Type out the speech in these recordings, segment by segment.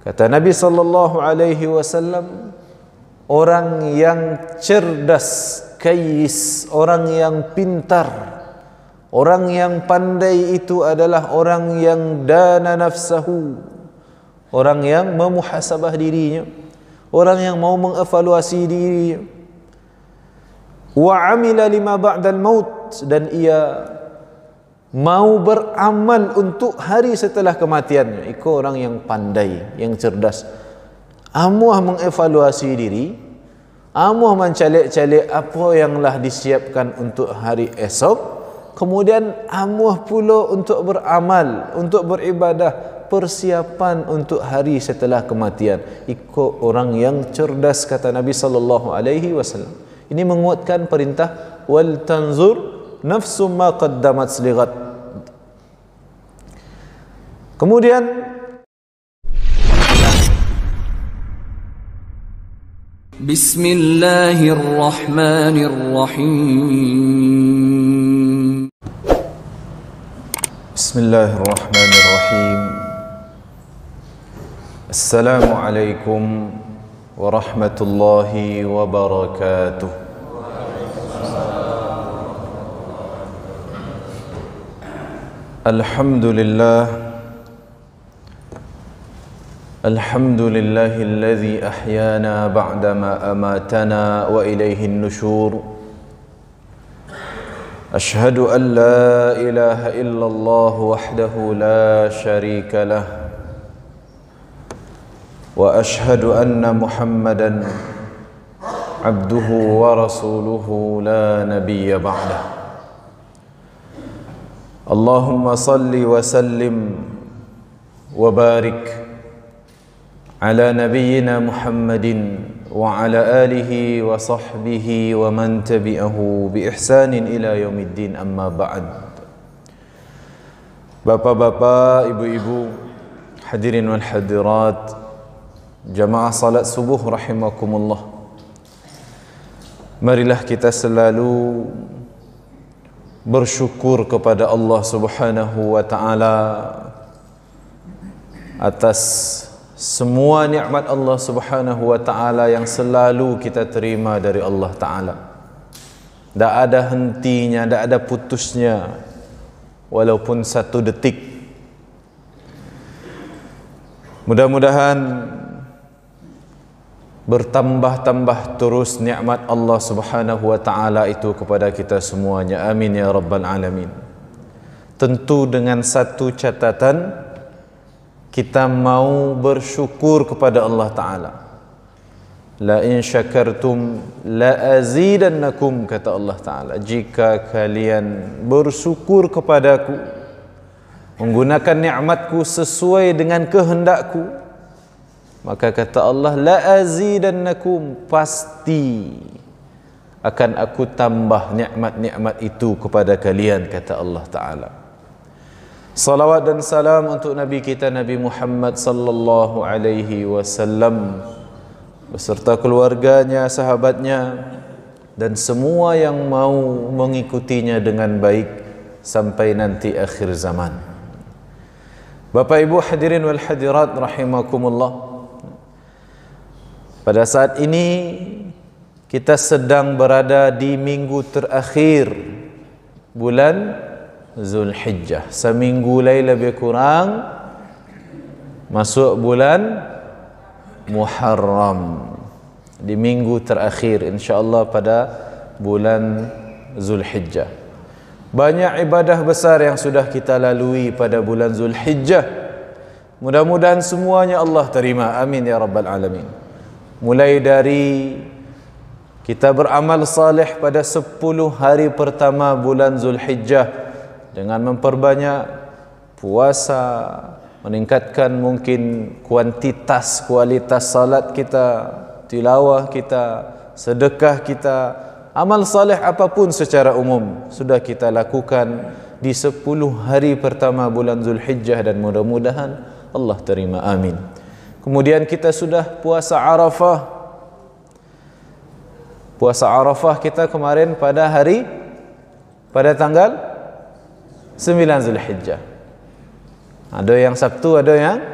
Kata Nabi sallallahu alaihi wasallam, orang yang cerdas, kayis, orang yang pintar, orang yang pandai itu adalah orang yang dana nafsahu, orang yang memuhasabah dirinya, orang yang mau mengevaluasi dirinya. Wa amila lima ba'dal maut, dan ia mau beramal untuk hari setelah kematiannya. Itu orang yang pandai, yang cerdas. Amuah mengevaluasi diri, amuah mencalik-calik apa yang telah disiapkan untuk hari esok, kemudian amuah pula untuk beramal, untuk beribadah, persiapan untuk hari setelah kematian. Itu orang yang cerdas, kata Nabi sallallahu alaihi wasallam. Ini menguatkan perintah wal tanzur nafsum ma qaddamat lighat. Kemudian Bismillahirrahmanirrahim. Bismillahirrahmanirrahim. Assalamualaikum warahmatullahi wabarakatuh. Alhamdulillah, alhamdulillahilladzi ahyana ba'dama amatana wa ilaihin nusyur. Ashhadu an la ilaha illallah wahdahu la syarika lah, wa ashhadu anna Muhammadan abduhu wa rasuluhu la nabiyya ba'dah. Allahumma salli wa sallim wa barik ala nabiyyina Muhammadin wa ala alihi wa sahbihi wa man tabi'ahu bi ihsanin ila yaumiddin, amma ba'd. Bapak-bapak, ibu-ibu, hadirin wal hadirat, jamaah salat subuh rahimakumullah. Marilah kita selalu bersyukur kepada Allah Subhanahu wa taala atas semua nikmat Allah Subhanahu wa taala yang selalu kita terima dari Allah taala. Tak ada hentinya, tak ada putusnya, walaupun satu detik. Mudah-mudahan bertambah-tambah terus nikmat Allah Subhanahu wa taala itu kepada kita semuanya. Amin ya rabbal alamin. Tentu dengan satu catatan, kita mau bersyukur kepada Allah taala. La in syakartum la azidannakum, kata Allah taala. Jika kalian bersyukur kepadaku, menggunakan nikmatku sesuai dengan kehendakku, maka kata Allah, la azidannakum, pasti akan aku tambah nikmat-nikmat itu kepada kalian, kata Allah taala. Salawat dan salam untuk Nabi kita Nabi Muhammad sallallahu alaihi wasallam beserta keluarganya, sahabatnya, dan semua yang mau mengikutinya dengan baik sampai nanti akhir zaman. Bapak Ibu hadirin wal hadirat rahimakumullah. Pada saat ini kita sedang berada di minggu terakhir bulan Zulhijjah. Seminggu lagi lebih kurang masuk bulan Muharram. Di minggu terakhir insya-Allah pada bulan Zulhijjah. Banyak ibadah besar yang sudah kita lalui pada bulan Zulhijjah. Mudah-mudahan semuanya Allah terima. Amin ya rabbal alamin. Mulai dari kita beramal saleh pada 10 hari pertama bulan Zulhijjah dengan memperbanyak puasa, meningkatkan mungkin kuantitas, kualitas salat kita, tilawah kita, sedekah kita, amal saleh apapun secara umum sudah kita lakukan di 10 hari pertama bulan Zulhijjah, dan mudah-mudahan Allah terima. Amin. Kemudian kita sudah puasa Arafah. Puasa Arafah kita kemarin pada tanggal 9 Zulhijjah. Ada yang Sabtu, ada yang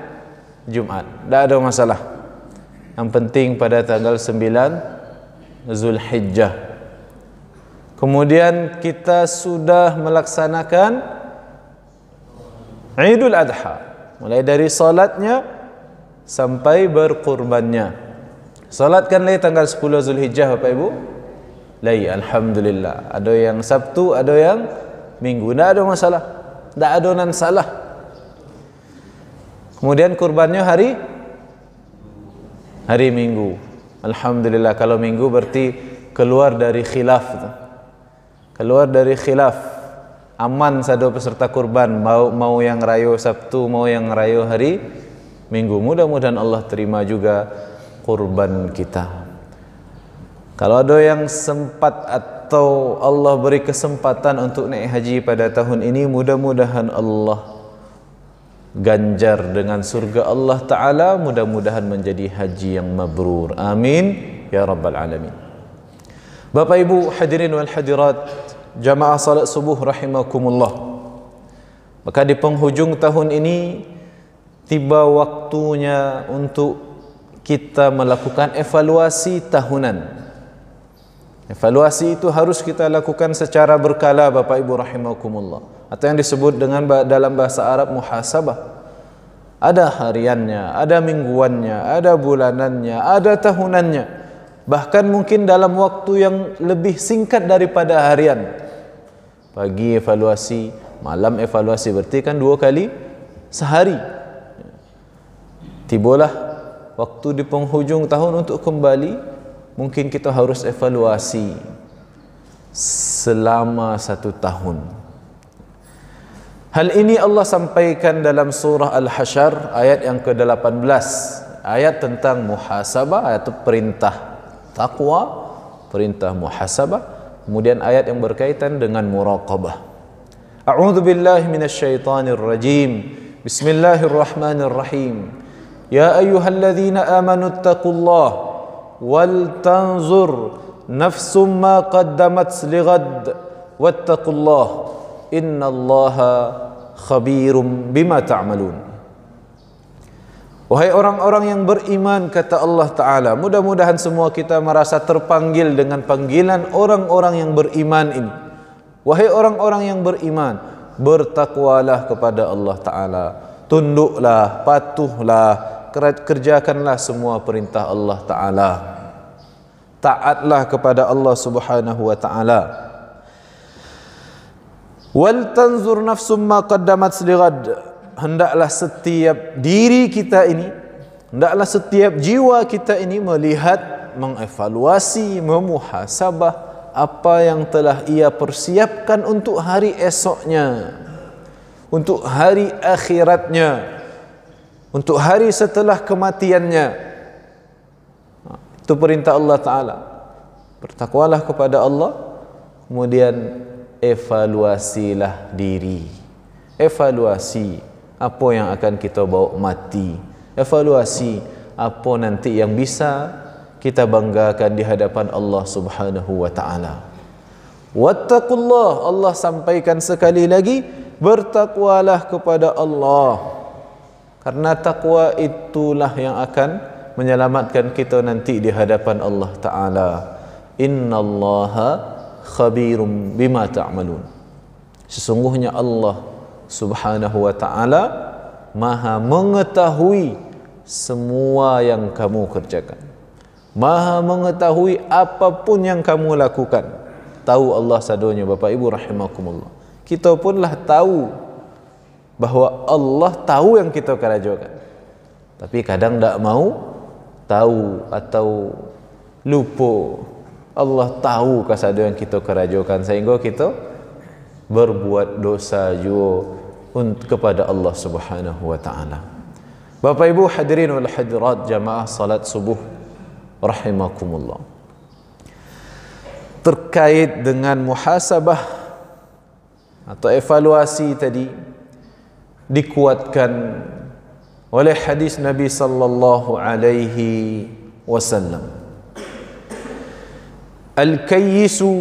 Jumat, tak ada masalah. Yang penting pada tanggal 9 Zulhijjah. Kemudian kita sudah melaksanakan Idul Adha, mulai dari salatnya sampai berkurbannya. Salat kan lagi tanggal 10 Zulhijjah Bapak Ibu? Lagi, alhamdulillah. Ada yang Sabtu, ada yang Minggu, tak ada masalah, tak ada nan salah. Kemudian kurbannya hari Minggu. Alhamdulillah, kalau Minggu berarti keluar dari khilaf. Keluar dari khilaf. Aman sado peserta kurban, mau yang rayo Sabtu, mau yang rayo hari Minggu. Mudah-mudahan Allah terima juga kurban kita. Kalau ada yang sempat atau Allah beri kesempatan untuk naik haji pada tahun ini, mudah-mudahan Allah ganjar dengan surga Allah Ta'ala, mudah-mudahan menjadi haji yang mabrur. Amin ya Rabbal Alamin. Bapak Ibu hadirin wal hadirat, jamaah salat subuh rahimakumullah. Maka di penghujung tahun ini tiba waktunya untuk kita melakukan evaluasi tahunan. Evaluasi itu harus kita lakukan secara berkala Bapak Ibu rahimakumullah, atau yang disebut dengan dalam bahasa Arab muhasabah. Ada hariannya, ada mingguannya, ada bulanannya, ada tahunannya, bahkan mungkin dalam waktu yang lebih singkat daripada harian. Pagi evaluasi, malam evaluasi, berarti kan 2 kali sehari. Tibalah waktu di penghujung tahun untuk kembali. Mungkin kita harus evaluasi selama 1 tahun. Hal ini Allah sampaikan dalam surah Al-Hasyr ayat yang ke-18. Ayat tentang muhasabah, ayat itu perintah taqwa, perintah muhasabah. Kemudian ayat yang berkaitan dengan muraqabah. A'udzu billahi minasyaitonir rajim. Bismillahirrahmanirrahim. Ya ayyuhalladzina amanu taqullaha wal tanzur nafsum ma qaddamat lighad wattaqullah innallaha khabirum bima ta'malun. Wahai orang-orang yang beriman, kata Allah Ta'ala, mudah-mudahan semua kita merasa terpanggil dengan panggilan orang-orang yang beriman ini. Wahai orang-orang yang beriman, bertakwalah kepada Allah Ta'ala, tunduklah, patuhlah, kerjakanlah semua perintah Allah Ta'ala, taatlah kepada Allah Subhanahu wa Ta'ala. Wal tanzur nafsum ma qaddamat lighad, hendaklah setiap diri kita ini, hendaklah setiap jiwa kita ini melihat, mengevaluasi, memuhasabah apa yang telah ia persiapkan untuk hari esoknya, untuk hari akhiratnya, untuk hari setelah kematiannya. Itu perintah Allah Ta'ala. Bertakwalah kepada Allah, kemudian evaluasilah diri. Evaluasi apa yang akan kita bawa mati. Evaluasi apa nanti yang bisa kita banggakan di hadapan Allah Subhanahu wa Ta'ala. Wattaqullah, Allah sampaikan sekali lagi, bertakwalah kepada Allah. Karena takwa itulah yang akan menyelamatkan kita nanti di hadapan Allah Ta'ala. Innallaha khabirum bima ta'malun. Sesungguhnya Allah Subhanahu wa Ta'ala Maha mengetahui semua yang kamu kerjakan, Maha mengetahui apapun yang kamu lakukan. Tahu Allah sadonya Bapak Ibu rahimakumullah. Kita punlah tahu bahawa Allah tahu yang kita kerjakan, tapi kadang tak mau tahu atau lupa. Allah tahu kasado yang kita kerjakan, sehingga kita berbuat dosa juga kepada Allah Subhanahu wa Ta'ala. Bapak Ibu hadirin wal hadirat, jamaah salat subuh rahimakumullah. Terkait dengan muhasabah atau evaluasi tadi, dikuatkan oleh hadis Nabi sallallahu alaihi wasallam. Al-kayyisu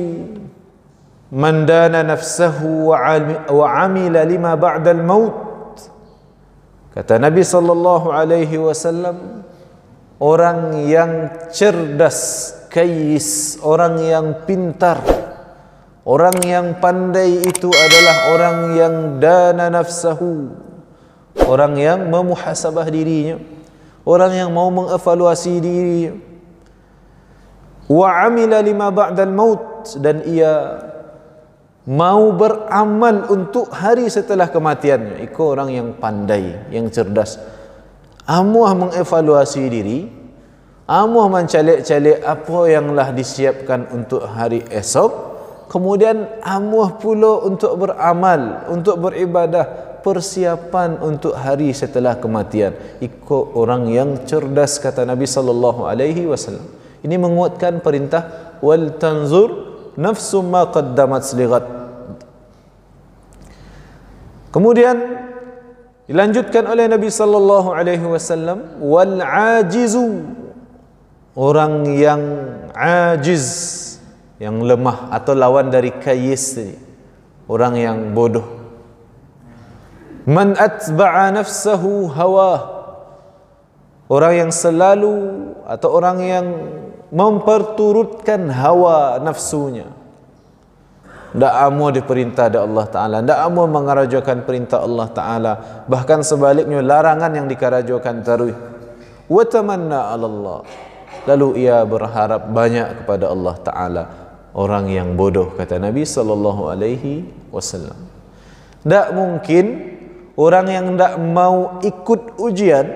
man dana nafsahu wa amila lima ba'da al-maut. Kata Nabi sallallahu alaihi wasallam, orang yang cerdas, kayis, orang yang pintar, orang yang pandai itu adalah orang yang dana nafsahu, orang yang memuhasabah dirinya, orang yang mau mengevaluasi dirinya. Wa amila lima ba'dal maut, dan ia mau beramal untuk hari setelah kematiannya. Itu orang yang pandai, yang cerdas. Amuah mengevaluasi diri, amuah mencalik-calik apa yang telah disiapkan untuk hari esok, kemudian amuah pula untuk beramal, untuk beribadah, persiapan untuk hari setelah kematian. Itu orang yang cerdas, kata Nabi sallallahu alaihi wasallam. Ini menguatkan perintah wal tanzur nafsum ma qaddamat lighat. Kemudian dilanjutkan oleh Nabi sallallahu alaihi wasallam, wal ajizu, orang yang ajiz, yang lemah, atau lawan dari kayis, orang yang bodoh. Man atba'a nafsahu hawah, orang yang selalu, atau orang yang memperturutkan hawa nafsunya. Tak amu diperintah oleh Allah Ta'ala, tak amu mengarajakan perintah Allah Ta'ala, bahkan sebaliknya larangan yang dikarajakan taruh. Wa tamanna 'ala Allah, lalu ia berharap banyak kepada Allah Ta'ala. Orang yang bodoh, kata Nabi sallallahu alaihi wasallam. Tak mungkin orang yang tak mau ikut ujian,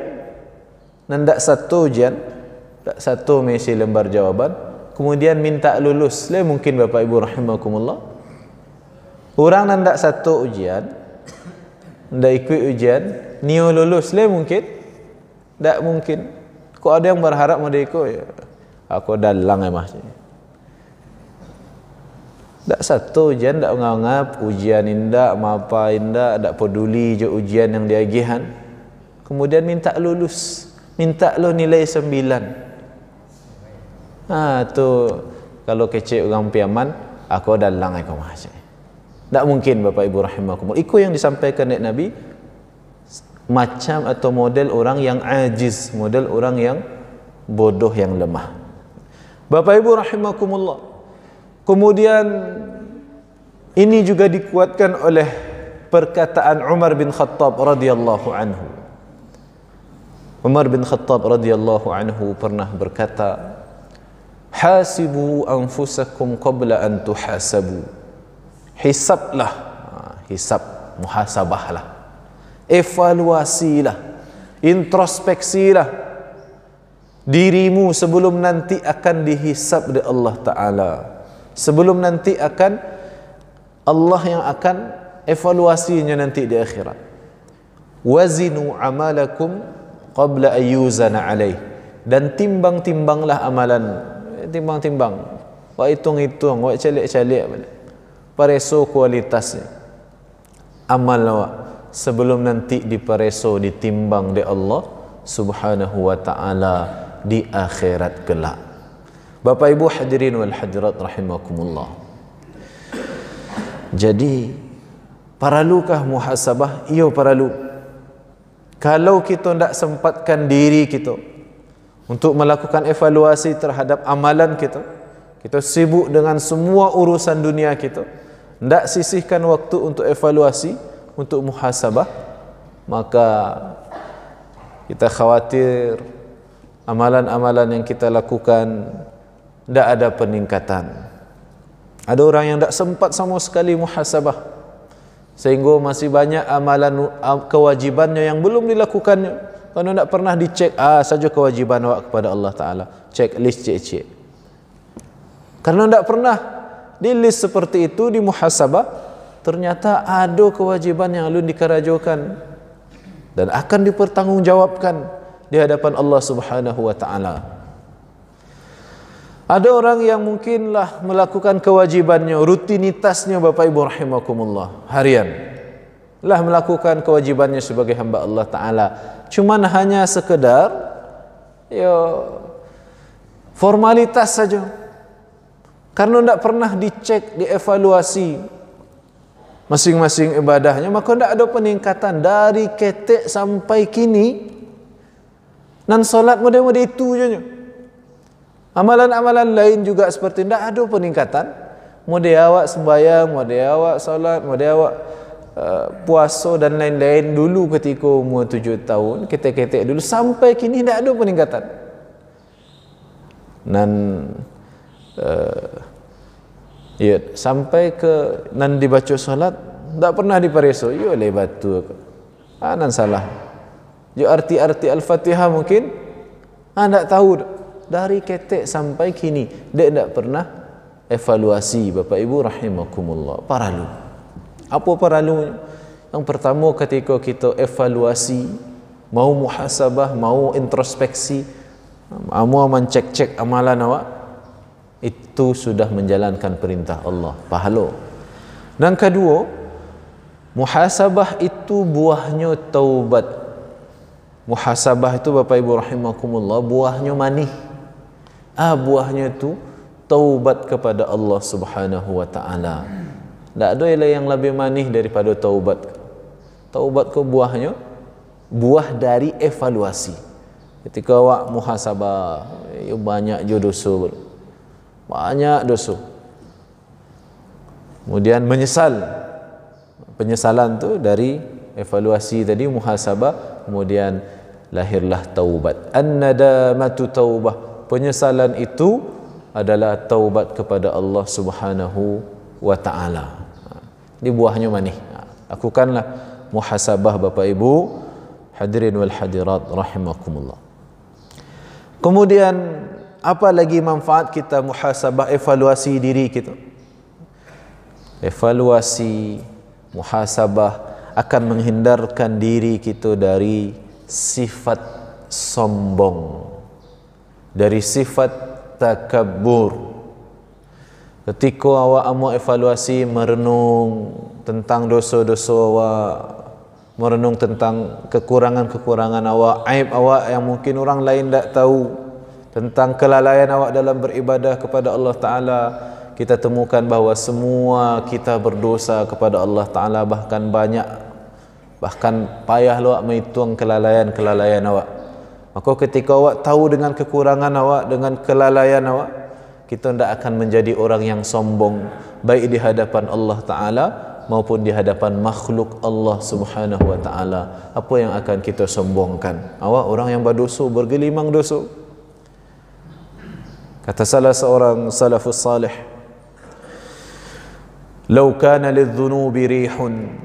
dan tak satu ujian, tak satu mesi lembar jawaban, kemudian minta lulus. Le mungkin Bapak Ibu rahimakumullah. Orang yang tak satu ujian, tak ikut ujian, nio lulus, le mungkin? Tak mungkin. Kok ada yang berharap mau ikut? Ya, aku dalang emah. Tak satu ujian, tak menganggap ujian indah, apa indah, tak peduli je ujian yang diagihan. Kemudian minta lulus, minta lo nilai 9. Tu kalau kecil orang piaman, aku dalang aku masih. Tak mungkin Bapak Ibu rahimakumullah. Itu yang disampaikan oleh Nabi, macam atau model orang yang ajiz, model orang yang bodoh, yang lemah. Bapak Ibu rahimakumullah. Kemudian ini juga dikuatkan oleh perkataan Umar bin Khattab radhiyallahu anhu. Umar bin Khattab radhiyallahu anhu pernah berkata, hasibu anfusakum qabla an tuhasabu. Hisablah, hisab, muhasabahlah, evaluasilah, introspeksilah dirimu sebelum nanti akan dihisab oleh Allah Ta'ala, sebelum nanti akan Allah yang akan evaluasinya nanti di akhirat. Wazinu amalakum qabla ayyuzana alaih, dan timbang-timbanglah amalan, timbang-timbang, wak hitung-hitung, wak calik-calik, pareso kualitasnya amal awak sebelum nanti dipareso, ditimbang di Allah Subhanahu wa Ta'ala di akhirat kelak. Bapak Ibu hadirin wal hadirat rahimakumullah. Jadi paralukah muhasabah? Iyo paralu. Kalau kita tidak sempatkan diri kita untuk melakukan evaluasi terhadap amalan kita, kita sibuk dengan semua urusan dunia kita, tidak sisihkan waktu untuk evaluasi, untuk muhasabah, maka kita khawatir amalan-amalan yang kita lakukan tidak ada peningkatan. Ada orang yang tidak sempat sama sekali muhasabah, sehingga masih banyak amalan kewajibannya yang belum dilakukannya, karena tidak pernah dicek saja kewajiban awak kepada Allah Ta'ala, cek list, cek. Karena tidak pernah di list seperti itu, di muhasabah, ternyata ada kewajiban yang alun dikarajokan dan akan dipertanggungjawabkan di hadapan Allah Subhanahu wa Ta'ala. Ada orang yang mungkinlah melakukan kewajibannya, rutinitasnya Bapak Ibu rahimakumullah, harian lah melakukan kewajibannya sebagai hamba Allah Ta'ala, cuman hanya sekedar formalitas saja, karena tidak pernah dicek, dievaluasi masing-masing ibadahnya, maka tidak ada peningkatan dari ketek sampai kini. Dan solat model-model itu je. Amalan-amalan lain juga seperti tidak ada peningkatan. Model awak sembahyang, model awak solat, model awak puasa dan lain-lain dulu ketika umur 7 tahun, ketek-ketek dulu sampai kini tidak ada peningkatan. Dan ya, sampai ke nan dibaca solat tak pernah dipareso yo le batu nan salah yo arti-arti al-Fatihah mungkin tak tahu dari ketek sampai kini dek tak pernah evaluasi. Bapak Ibu rahimakumullah, paralu. Apa paralunya? Yang pertama, ketika kita evaluasi, mau muhasabah, mau introspeksi, mau mencek-cek amalan awak, itu sudah menjalankan perintah Allah, pahala. Dan kedua, muhasabah itu buahnya taubat. Muhasabah itu Bapak Ibu rahimakumullah buahnya manih. Buahnya itu taubat kepada Allah Subhanahu wa taala. Tak ada yang lebih manih daripada taubat. Taubat ke buahnya buah dari evaluasi. Ketika awak muhasabah, banyak je dosa, banyak dosa. Kemudian menyesal. Penyesalan tu dari evaluasi tadi, muhasabah, kemudian lahirlah taubat. An-nadamatu taubah. Penyesalan itu adalah taubat kepada Allah Subhanahu wa taala. Ini buahnya manih. Lakukanlah muhasabah Bapak Ibu hadirin wal hadirat rahimakumullah. Kemudian apa lagi manfaat kita muhasabah, evaluasi diri kita? Evaluasi, muhasabah akan menghindarkan diri kita dari sifat sombong, dari sifat takabbur. Ketika awak mau evaluasi, merenung tentang dosa-dosa awak, merenung tentang kekurangan-kekurangan awak, aib awak yang mungkin orang lain tak tahu, tentang kelalaian awak dalam beribadah kepada Allah Ta'ala, kita temukan bahawa semua kita berdosa kepada Allah Ta'ala, bahkan banyak, bahkan payah awak menghitung kelalaian-kelalaian awak. Maka ketika awak tahu dengan kekurangan awak, dengan kelalaian awak, kita tidak akan menjadi orang yang sombong, baik di hadapan Allah Ta'ala maupun di hadapan makhluk Allah Subhanahu wa Ta'ala. Apa yang akan kita sombongkan? Awak orang yang berdosa, bergelimang dosa. Kata salah seorang salafus salih, "Lau kana lidh-dhunubi rihun."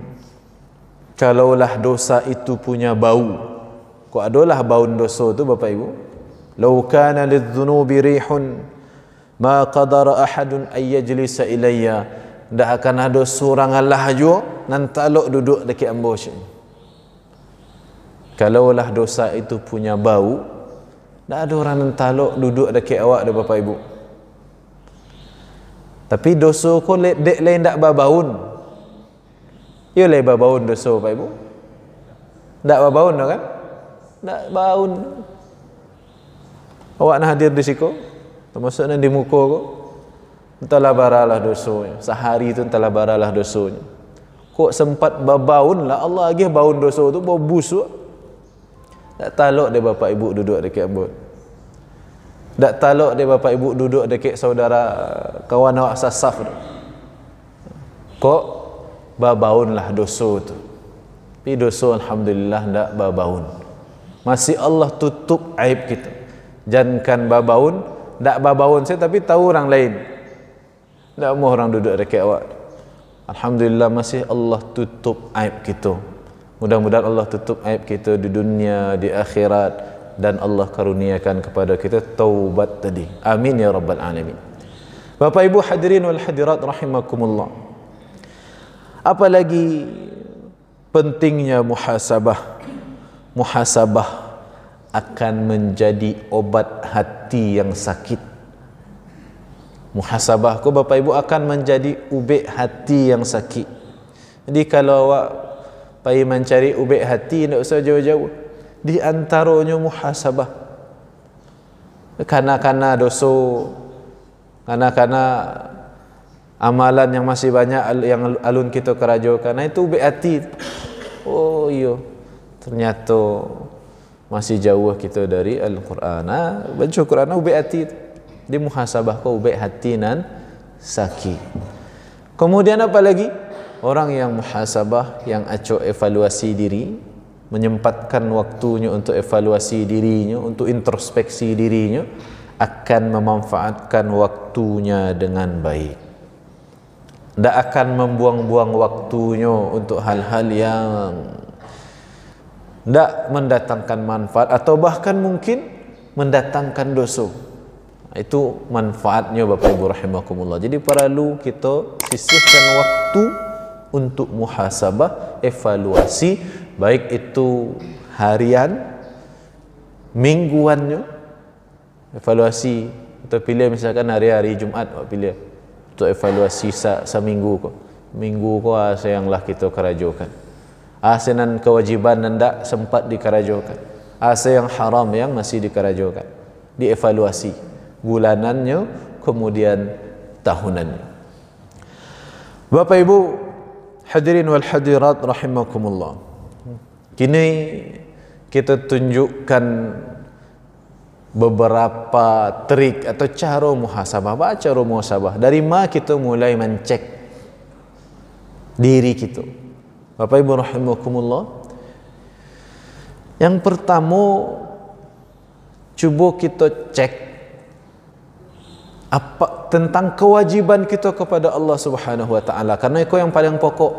Kalaulah dosa itu punya bau. Kok adalah bau dosa tu Bapak Ibu? "Lau kana lidh-dhunubi rihun ma qadara ahadun ay yajlisa ilayya." Tak akan ada seorang Allah jua nan talok duduk dekat ambo sini. Kalaulah dosa itu punya bau, tak ada orang nan talok duduk dekat awak dah Bapak Ibu. Tapi dosa ko dek lain tak babaun. Ya lain babaun dosa Bapak Ibu. Tak babaun dah kan? Tak baun. Awak nak hadir di situ, termasuk di muka ko, entahlah baralah dosanya. Sehari itu entahlah baralah dosanya. Kok sempat babaun lah, Allah lagi baun dosa tu bau busuk. Tak talok dia Bapak Ibu duduk dekat ambut. Tak talok dia Bapak Ibu duduk dekat saudara kawan awak sasaf tu. Kok babaun lah dosa tu. Tapi dosa alhamdulillah tak babaun. Masih Allah tutup aib kita. Jangan babaun, tak babaun saya tapi tahu orang lain. Tak mahu orang duduk dekat awak. Alhamdulillah masih Allah tutup aib kita. Mudah-mudahan Allah tutup aib kita di dunia, di akhirat, dan Allah karuniakan kepada kita taubat tadi. Amin ya rabbal alamin. Bapak Ibu hadirin wal hadirat rahimakumullah. Apalagi pentingnya muhasabah. Muhasabah akan menjadi obat hati yang sakit. Muhasabah ko Bapak Ibu akan menjadi ubek hati yang sakit. Jadi kalau awak pergi mencari ubek hati, tidak usah jauh-jauh. Di antaranya muhasabah. Kana-kana dosa, kana-kana amalan yang masih banyak yang alun kita kerajokan. Nah, itu ubek hati. Oh iya, ternyata masih jauh kita dari Al-Quran. Baca Quran ubek hati. Di muhasabah kau ubek hati nan saki. Kemudian apa lagi? Orang yang muhasabah, yang acok evaluasi diri, menyempatkan waktunya untuk evaluasi dirinya, untuk introspeksi dirinya, akan memanfaatkan waktunya dengan baik. Tak akan membuang-buang waktunya untuk hal-hal yang tak mendatangkan manfaat atau bahkan mungkin mendatangkan dosa. Itu manfaatnya Bapak Ibu rahimakumullah. Jadi perlu kita sisihkan waktu untuk muhasabah, evaluasi, baik itu harian, mingguannya, evaluasi. Kita pilih misalkan hari-hari Jumaat, pilih untuk evaluasi seminggu kok. Minggu kok sayanglah kita kerajokan. Asenan kewajiban ndak sempat dikerajokan. Asa yang haram yang masih dikerajokan. Dievaluasi bulanannya, kemudian tahunannya. Bapak Ibu hadirin wal hadirat rahimakumullah. Kini kita tunjukkan beberapa trik atau cara muhasabah. Apa cara muhasabah? Dari mana kita mulai mencek diri kita? Bapak Ibu rahimakumullah. Yang pertama, cuba kita cek apa tentang kewajiban kita kepada Allah Subhanahu wa taala, karena itu yang paling pokok.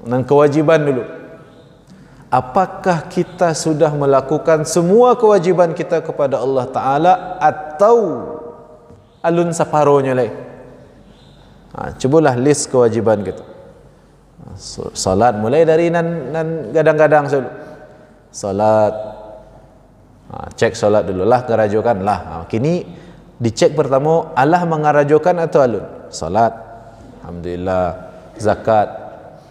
Dan kewajiban dulu. Apakah kita sudah melakukan semua kewajiban kita kepada Allah taala atau alun separuhnya lagi? Cubalah list kewajiban kita. Salat mulai dari nan gadang-gadang dulu. Salat. Cek salat dulu lah, kerajokan lah. Kini dicek pertama, Allah mengarajokan atau alun? Salat, alhamdulillah. Zakat,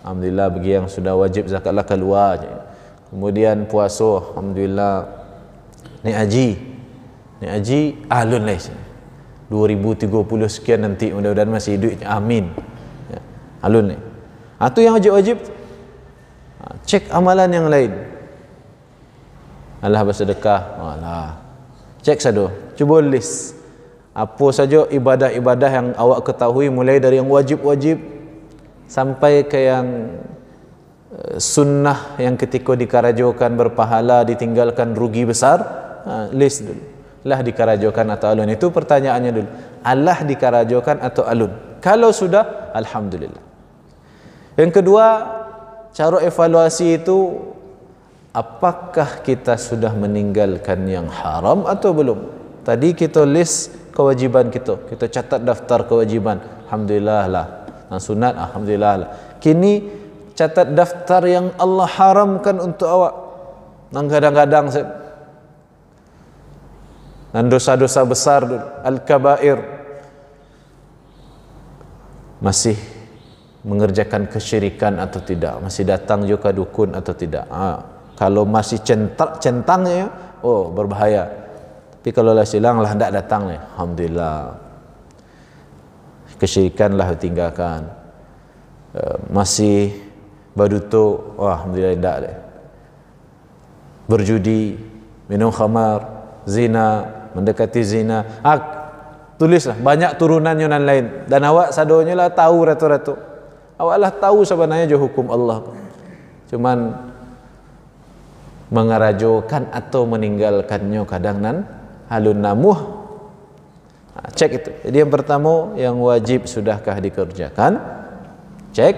alhamdulillah, bagi yang sudah wajib zakatlah keluar. Kemudian puasa, alhamdulillah. Ni haji alun lah. 2030 sekian nanti, mudah-mudahan masih hidup, amin. Alun ni. Itu yang wajib-wajib. Cek amalan yang lain. Allah bersedekah, Allah. Cek sado, cuba list apa saja ibadah-ibadah yang awak ketahui, mulai dari yang wajib-wajib sampai ke yang sunnah yang ketika dikarajokan berpahala, ditinggalkan rugi besar. List dulu. Lah dikarajokan atau alun? Itu pertanyaannya dulu. Allah dikarajokan atau alun? Kalau sudah, alhamdulillah. Yang kedua, cara evaluasi itu, apakah kita sudah meninggalkan yang haram atau belum? Tadi kita list kewajiban kita, kita catat daftar kewajiban, alhamdulillah lah. Yang sunat, alhamdulillah lah. Kini catat daftar yang Allah haramkan untuk awak. Yang kadang-kadang dan dosa-dosa besar, al-kabair, masih mengerjakan kesyirikan atau tidak, masih datang juga dukun atau tidak. Kalau masih centangnya, oh berbahaya. Tapi kalau lah silang lah hendak datang ni, alhamdulillah. Kesyirikan lah tinggalkan. Masih baduto, wah alhamdulillah tidak deh. Berjudi, minum khamar, zina, mendekati zina. Tulislah banyak turunannya dan lain. Dan awak sadonya lah tahu ratu-ratu. Awak lah tahu sebenarnya je hukum Allah. Cuman mengarajokan atau meninggalkannya kadang nan halun namuh. Cek itu. Jadi yang pertama, yang wajib sudahkah dikerjakan? Cek.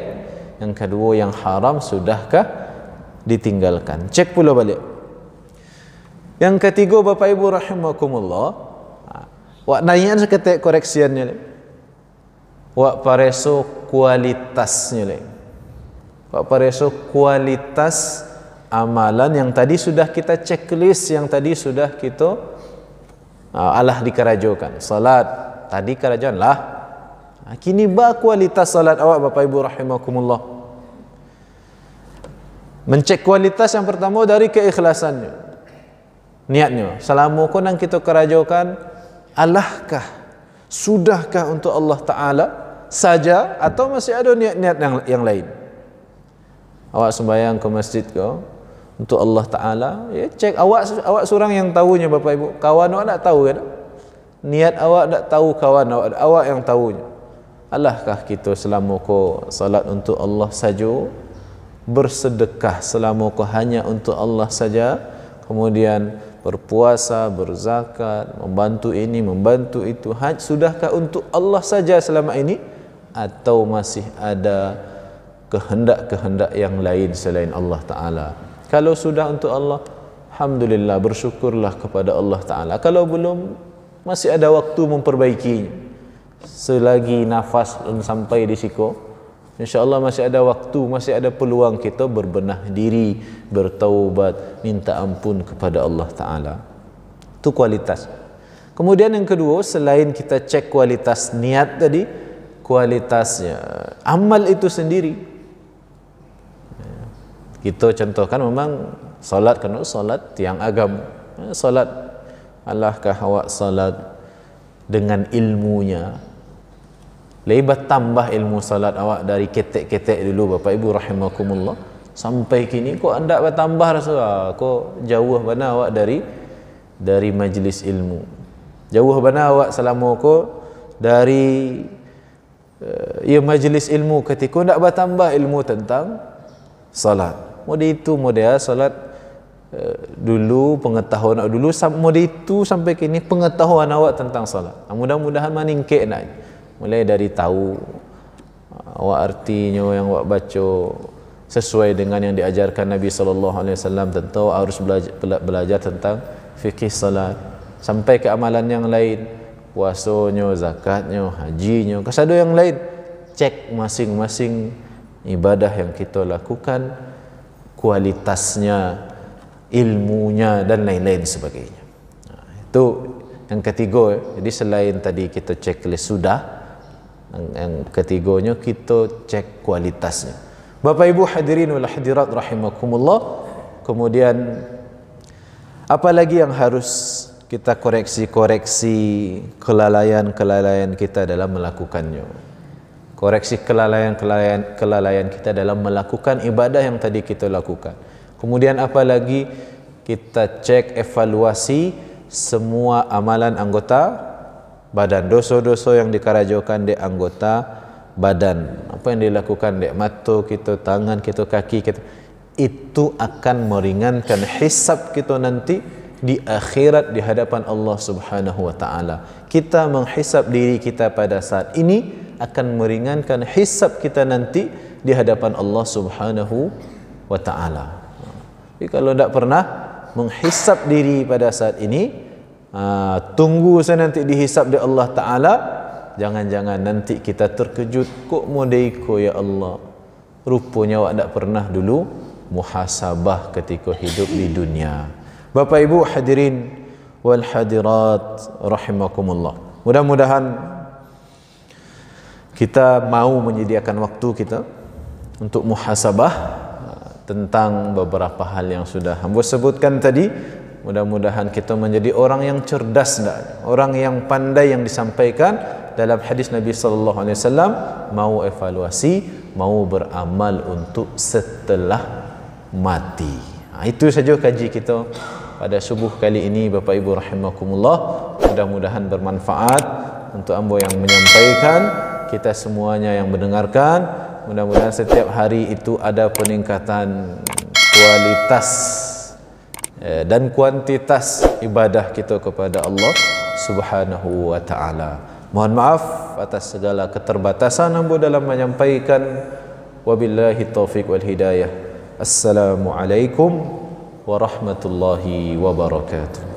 Yang kedua, yang haram sudahkah ditinggalkan? Cek pula balik. Yang ketiga, Bapak Ibu rahimakumullah, wak nayan seketik koreksiannya. Wak pareso kualitasnya. Wak pareso kualitas amalan yang tadi sudah kita checklist, yang tadi sudah kita Allah dikerajokan. Salat tadi kerajokan lah. Kini kualitas salat awak Bapak Ibu rahimakumullah. Mencek kualitas yang pertama dari keikhlasannya, niatnya. Selama kita kerajokan, Allahkah, sudahkah untuk Allah Ta'ala, saja atau masih ada niat-niat yang lain? Awak sembahyang ke masjid kau untuk Allah Ta'ala, ya cek awak seorang yang tahunya Bapak Ibu. Kawan awak tak tahu kan? Niat awak tak tahu, kawan awak yang tahunya. Alahkah kita selama ko salat untuk Allah saja, bersedekah selama ko hanya untuk Allah saja, kemudian berpuasa, berzakat, membantu ini, membantu itu, sudahkah untuk Allah saja selama ini, atau masih ada kehendak-kehendak yang lain selain Allah Ta'ala? Kalau sudah untuk Allah, alhamdulillah, bersyukurlah kepada Allah Ta'ala. Kalau belum, masih ada waktu memperbaikinya. Selagi nafas sampai di siku, insyaAllah masih ada waktu, masih ada peluang kita berbenah diri, bertaubat, minta ampun kepada Allah Ta'ala. Itu kualitas. Kemudian yang kedua, selain kita cek kualitas niat tadi, kualitasnya amal itu sendiri. Kita contohkan memang salat, kan salat tiang agama. Salat, alahkah awak salat dengan ilmunya? Lebat tambah ilmu salat awak dari ketek-ketek dulu Bapak Ibu rahimakumullah sampai kini kok anda bertambah rasa kok jauh mana awak dari majlis ilmu, jauh mana awak selama kok dari majlis ilmu ketika nak bertambah ilmu tentang salat. Mode itu model salat dulu, pengetahuan awak dulu, mode itu sampai kini pengetahuan awak tentang salat. Mudah-mudahan meningkat nak. Mulai dari tahu awak artinya yang awak baca sesuai dengan yang diajarkan Nabi SAW, tentu harus belajar tentang fikih salat, sampai ke amalan yang lain, puasanya, zakatnya, hajinya, kesado yang lain. Cek masing-masing ibadah yang kita lakukan, kualitasnya, ilmunya dan lain-lain sebagainya. Itu yang ketiga. Jadi selain tadi kita checklist sudah, yang ketiganya kita cek kualitasnya. Bapak Ibu hadirin wal hadirat rahimakumullah. Kemudian apa lagi yang harus kita koreksi kelalaian kita dalam melakukannya? Koreksi kelalaian kita dalam melakukan ibadah yang tadi kita lakukan. Kemudian apa lagi? Kita cek evaluasi semua amalan anggota badan, dosa-dosa yang dikarajokan di anggota badan, apa yang dilakukan di mata kita, tangan kita, kaki kita, itu akan meringankan hisab kita nanti di akhirat di hadapan Allah Subhanahu wa Ta'ala. Kita menghisab diri kita pada saat ini akan meringankan hisab kita nanti di hadapan Allah Subhanahu wa Ta'ala. Jadi kalau tidak pernah menghisab diri pada saat ini, tunggu saya nanti dihisab di Allah Ta'ala, jangan-jangan nanti kita terkejut, kok modeko ya Allah, rupanya awak tak pernah dulu muhasabah ketika hidup di dunia. Bapak Ibu hadirin wal hadirat rahimakumullah, mudah-mudahan kita mau menyediakan waktu kita untuk muhasabah tentang beberapa hal yang sudah hamba sebutkan tadi. Mudah-mudahan kita menjadi orang yang cerdas, orang yang pandai yang disampaikan dalam hadis Nabi sallallahu alaihi wasallam, mau evaluasi, mau beramal untuk setelah mati. Itu saja kaji kita pada subuh kali ini Bapak Ibu rahimakumullah. Mudah-mudahan bermanfaat untuk hamba yang menyampaikan, kita semuanya yang mendengarkan. Mudah-mudahan setiap hari itu ada peningkatan kualitas dan kuantitas ibadah kita kepada Allah Subhanahu wa Ta'ala. Mohon maaf atas segala keterbatasan hamba dalam menyampaikan. Wabillahi taufiq wal hidayah. Assalamualaikum warahmatullahi wabarakatuh.